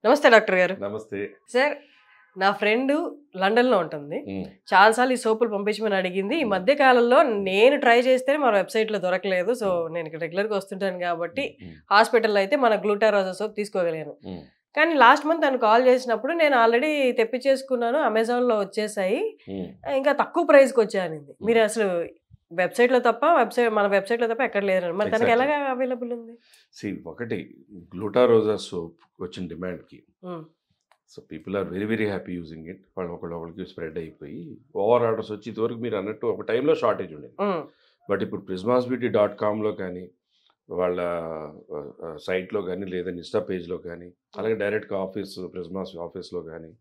నమస్తే డాక్టర్ గారు. నమస్తే సార్, నా ఫ్రెండ్ లండన్లో ఉంటుంది. చాలాసార్లు ఈ సోపులు పంపించమని అడిగింది. ఈ మధ్య కాలంలో నేను ట్రై చేస్తే మన వెబ్సైట్లో దొరకలేదు. సో నేను ఇక్కడ రెగ్యులర్గా వస్తుంటాను కాబట్టి హాస్పిటల్లో అయితే మన గ్లూటారోజా సోప్ తీసుకోగలిగాను. కానీ లాస్ట్ మంత్ తను కాల్ చేసినప్పుడు నేను ఆల్రెడీ తెప్పించేసుకున్నాను, అమెజాన్లో వచ్చేసాయి, ఇంకా తక్కువ ప్రైస్కి వచ్చాయనింది. మీరు అసలు వెబ్సైట్లో తప్ప మన వెబ్సైట్లో తప్ప ఎక్కడ లేదండి. మరి తనకి ఎలాగ అవైలబుల్ ఉంది? ఒకటి గ్లూటారోజా సోప్ వచ్చిన డిమాండ్కి so people are very very happy using it. ఒకళ్ళకి స్ప్రెడ్ అయిపోయి ఓవర్ ఆర్డర్స్ వచ్చి ఇదివరకు మీరు అన్నట్టు ఒక టైంలో షార్టేజ్ ఉండేది. బట్ ఇప్పుడు prismasbeauty.comలో కానీ వాళ్ళ సైట్లో కానీ లేదా ఇన్స్టా పేజ్లో కానీ అలాగే డైరెక్ట్గా ప్రిజ్మాస్ ఆఫీస్లో కానీ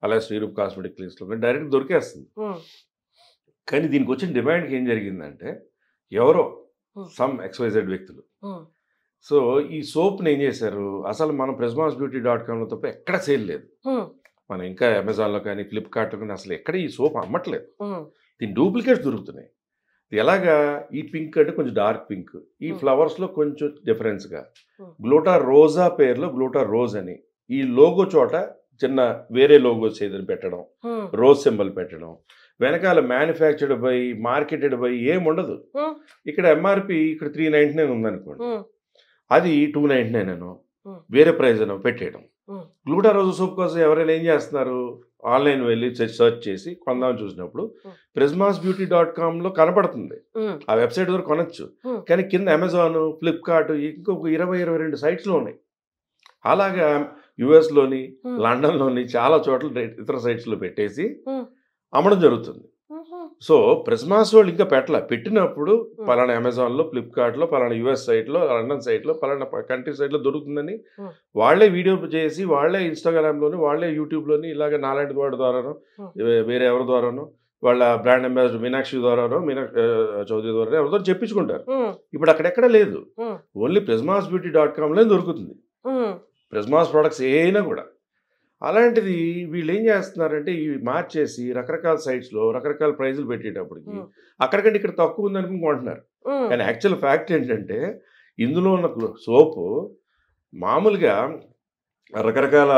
అలాగే శ్రీరూప్ కాస్మెటిక్ క్లినిక్స్లో కానీ డైరెక్ట్ దొరికేస్తుంది. కానీ దీనికి వచ్చిన డిమాండ్కి ఏం జరిగిందంటే ఎవరో సమ్ XYZ వ్యక్తులు సో ఈ సోప్ని ఏం చేశారు, అసలు మనం prismasbeauty.comలో తప్ప ఎక్కడ సేల్ లేదు. మనం ఇంకా అమెజాన్లో కానీ ఫ్లిప్కార్ట్లో కానీ అసలు ఎక్కడ ఈ సోప్ అమ్మట్లేదు. దీని డూప్లికేట్స్ దొరుకుతున్నాయి. ఎలాగా, ఈ పింక్ అంటే కొంచెం డార్క్ పింక్, ఈ ఫ్లవర్స్లో కొంచెం డిఫరెన్స్గా గ్లూటా రోజా పేరులో గ్లూటా రోజ్ అని ఈ లోగో చోట చిన్న వేరే లోగోస్ ఏదైనా పెట్టడం, రోజ్ సింబల్ పెట్టడం, వెనకాల మ్యానుఫ్యాక్చర్డ్ బై మార్కెటెడ్ బై ఏముండదు. ఇక్కడ MRP ఇక్కడ 399 ఉందనుకోండి, అది 299 అనో వేరే ప్రైజ్ అనో పెట్టేయడం. గ్లూటా రోజు సోప్ కోసం ఎవరైనా ఏం చేస్తున్నారు, ఆన్లైన్ వెళ్ళి సెర్చ్ చేసి కొందామని చూసినప్పుడు prismasbeauty.comలో కనపడుతుంది. ఆ వెబ్సైట్ ద్వారా కొనొచ్చు. కానీ కింద అమెజాన్, ఫ్లిప్కార్ట్ ఇంకొక 20-22 సైట్స్లో ఉన్నాయి. అలాగా యుఎస్లోని లండన్లోని చాలా చోట్ల ఇతర సైట్స్లో పెట్టేసి అమ్మడం జరుగుతుంది. సో ప్రిజ్మాస్ వాళ్ళు ఇంకా పెట్టినప్పుడు పలానా అమెజాన్లో, ఫ్లిప్కార్ట్లో, పలానా US సైట్లో, లండన్ సైట్లో, పలానా కంట్రీ సైట్లో దొరుకుతుందని వాళ్ళే వీడియో చేసి వాళ్ళే ఇన్స్టాగ్రామ్లోని వాళ్ళే యూట్యూబ్లోని ఇలాగ నాలాంటి వాడి ద్వారానో వేరే ఎవరి ద్వారానో వాళ్ళ బ్రాండ్ అంబాసిడర్ మీనాక్షి ద్వారానో చౌదరి ద్వారా ఎవరితో చెప్పించుకుంటారు. ఇప్పుడు అక్కడెక్కడ లేదు, ఓన్లీ prismasbeauty.comలో దొరుకుతుంది ప్రిజ్మాస్ ప్రోడక్ట్స్ ఏమైనా కూడా. అలాంటిది వీళ్ళు ఏం చేస్తున్నారంటే ఇవి మార్చేసి రకరకాల సైట్స్లో రకరకాల ప్రైజులు పెట్టేటప్పటికి అక్కడికంటే ఇక్కడ తక్కువ ఉందని కొంటున్నారు. కానీ యాక్చువల్ ఫ్యాక్ట్ ఏంటంటే ఇందులో ఉన్న సోపు మామూలుగా రకరకాల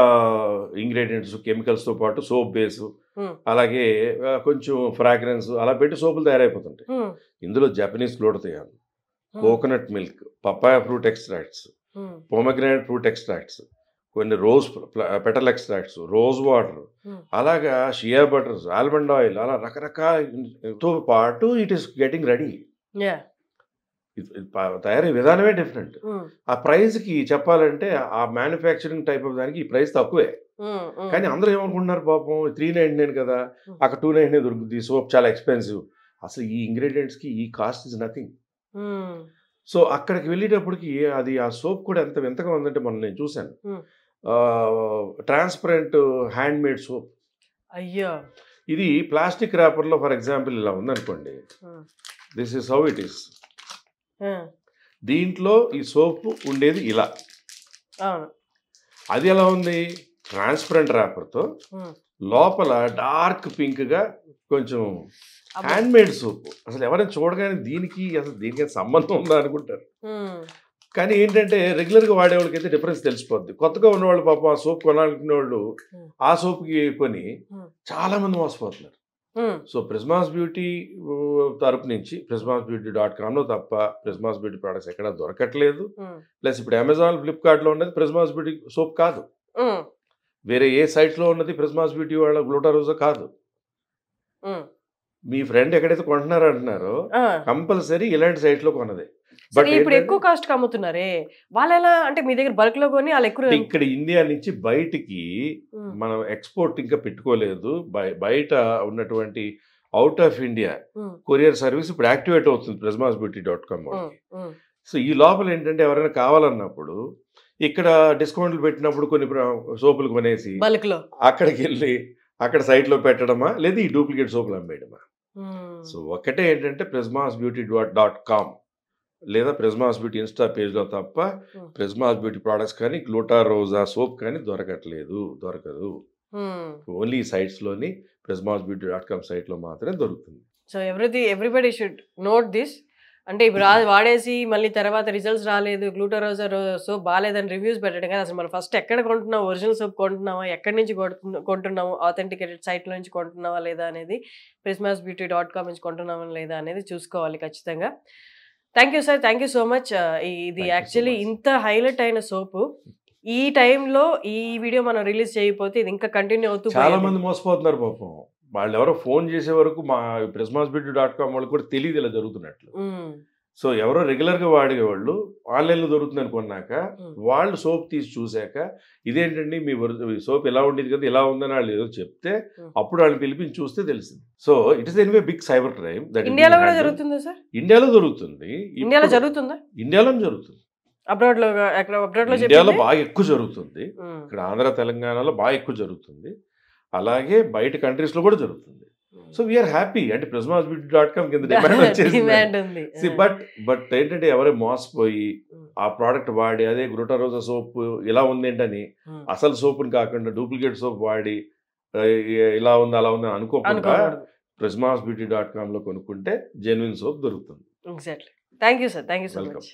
ఇంగ్రీడియంట్స్ కెమికల్స్తో పాటు సోప్ బేసు అలాగే కొంచెం ఫ్రాగ్రెన్స్ అలా పెట్టి సోపులు తయారైపోతుంటాయి. ఇందులో Japanese glutathione, coconut milk, papaya fruit extracts, pomegranate fruit extracts, కొన్ని rose petal extracts, rose water, అలాగా షియా బటర్స్, ఆల్మండ్ ఆయిల్, అలా రకరకాలతో పాటు ఇట్ ఈస్ గెటింగ్ రెడీ. తయారీ విధానమే డిఫరెంట్. ఆ ప్రైస్కి చెప్పాలంటే ఆ మ్యానుఫ్యాక్చరింగ్ టైప్ ఆఫ్ దానికి ఈ ప్రైస్ తక్కువే. కానీ అందరూ ఏమనుకుంటున్నారు, పాపం 399 కదా, అక్కడ 299 దొరుకుతుంది, సోప్ చాలా ఎక్స్పెన్సివ్. అసలు ఈ ఇంగ్రీడియంట్స్కి ఈ కాస్ట్ ఇస్ నథింగ్. సో అక్కడికి వెళ్ళేటప్పటికి అది ఆ సోప్ కూడా ఎంత వింతగా ఉందంటే మొన్న నేను చూశాను, ట్రాన్స్పరెంట్ హ్యాండ్ మేడ్ సోప్. అయ్యో, ఇది ప్లాస్టిక్ ర్యాపర్లో ఫర్ ఎగ్జాంపుల్ ఇలా ఉందనుకోండి, this is how it is. దీంట్లో ఈ సోప్ ఉండేది ఇలా, అది ఎలా ఉంది, ట్రాన్స్పరెంట్ ర్యాపర్తో లోపల డార్క్ పింక్గా కొంచెం హ్యాండ్ మేడ్ సోప్. అసలు ఎవరైనా చూడగానే దీనికి సంబంధం ఉందా అనుకుంటారు. కానీ ఏంటంటే రెగ్యులర్గా వాడేవాళ్ళకి అయితే డిఫరెన్స్ తెలిసిపోద్ది. కొత్తగా ఉన్నవాళ్ళు పాపం ఆ సోప్ కొనాలనుకునే వాళ్ళు ఆ సోప్కి కొని చాలా మంది మోసపోతున్నారు. సో ప్రిజ్మాస్ బ్యూటీ తరపు నుంచి prismasbeauty.comలో తప్ప ప్రిజ్మాస్ బ్యూటీ ప్రోడక్ట్స్ ఎక్కడ దొరకట్లేదు. ప్లస్ ఇప్పుడు అమెజాన్, ఫ్లిప్కార్ట్లో ఉన్నది ప్రిజ్మాస్ బ్యూటీ సోప్ కాదు, వేరే ఏ సైట్స్లో ఉన్నది ప్రిజ్మాస్ బ్యూటీ వాళ్ళ గ్లూటారోజా కాదు. మీ ఫ్రెండ్ ఎక్కడైతే కొంటున్నారో అంటున్నారో కంపల్సరీ ఇలాంటి సైట్లో కొన్నదే. బట్ ఇప్పుడు ఎక్కువ కాస్ట్ అమ్ముతున్నారే వాళ్ళు ఎలా అంటే మీ దగ్గర బల్క్ లో కొని వాళ్ళు ఎక్కువ ఇక్కడ ఇండియా నుంచి బయటికి మనం ఎక్స్పోర్ట్ ఇంకా పెట్టుకోలేదు. బయట ఉన్నటువంటి out of India courier service ఇప్పుడు యాక్టివేట్ అవుతుంది prismasbeauty.com. సో ఈ లోపల ఏంటంటే ఎవరైనా కావాలన్నప్పుడు ఇక్కడ డిస్కౌంట్లు పెట్టినప్పుడు కొన్ని సోపులు కొనేసి అక్కడికి వెళ్ళి అక్కడ సైట్లో పెట్టడమా లేదా ఈ డూప్లికేట్ సోపులు అమ్మేయడమా. సో ఒకటే ఏంటంటే prismasbeauty.com లేదా ప్రిజ్మాస్ బ్యూటీ ఇన్స్టా పేజ్లో తప్ప ప్రిజ్మాస్ బ్యూటీ ప్రోడక్ట్స్ కానీ గ్లూటారోజా సోప్ కానీ దొరకదు. ఓన్లీ సైట్స్లోని prismasbeauty.com సైట్లో మాత్రమే దొరుకుతుంది. So everybody should note this. అంటే ఇప్పుడు వాడేసి మళ్ళీ తర్వాత రిజల్ట్స్ రాలేదు, గ్లూటారోజా సోప్ బాగాలేదని రివ్యూస్ పెట్టడం కానీ అసలు మనం ఫస్ట్ ఎక్కడ కొంటున్నాం, ఒరిజినల్ సోప్ కొంటున్నామా, ఎక్కడి నుంచి కొంటున్నాము, ఆథెంటికేటెడ్ సైట్ల నుంచి కొంటున్నావా లేదా అనేది, prismasbeauty.com నుంచి కొంటున్నామా లేదా అనేది చూసుకోవాలి ఖచ్చితంగా. Thank you sir, thank you so much. ఇది యాక్చువల్లీ ఇంత హైలైట్ అయిన సోపు ఈ టైంలో ఈ వీడియో మనం రిలీజ్ చేయకపోతే ఇది ఇంకా కంటిన్యూ అవుతూ చాలా మంది మోసపోతున్నారు పాపం. వాళ్ళు ఎవరో ఫోన్ చేసే వరకు మా prismasbeauty.com వాళ్ళకి కూడా తెలియదు ఇలా జరుగుతున్నట్లు. సో ఎవరో రెగ్యులర్గా వాడేవాళ్ళు ఆన్లైన్లో దొరుకుతుంది అనుకున్నాక వాళ్ళు సోప్ తీసి చూశాక ఇదేంటండి మీ సోప్ ఎలా ఉండేది కదా ఇలా ఉందని వాళ్ళు ఏదో చెప్తే అప్పుడు వాళ్ళని పిలిపించి చూస్తే తెలిసింది. So it is anyway big cyber crime. ఇండియాలో కూడా జరుగుతుందా సార్? ఇండియాలో జరుగుతుంది. ఇండియాలో జరుగుతుందా? ఇండియాలో జరుగుతుంది. ఇండియాలో బాగా ఎక్కువ జరుగుతుంది. ఇక్కడ ఆంధ్ర తెలంగాణలో బాగా ఎక్కువ జరుగుతుంది. అలాగే బయట కంట్రీస్ లో కూడా జరుగుతుంది. So we are happy. అంటే prismasbeauty.com కింద డిమాండ్ వచ్చేసింది. బట్ ఏంటంటే ఎవరో మోసపోయి ఆ ప్రోడక్ట్ వాడి అదే గ్లూటారోజా సోప్ ఇలా ఉంది ఏంటని అసలు సోపుని కాకుండా డూప్లికేట్ సోప్ వాడి ఇలా ఉంది అలా ఉంది అనుకోకుండా prismasbeauty.com లో కొనుక్కుంటే జెన్యున్ సోప్ దొరుకుతుంది. Exactly. Thank you sir, thank you so much.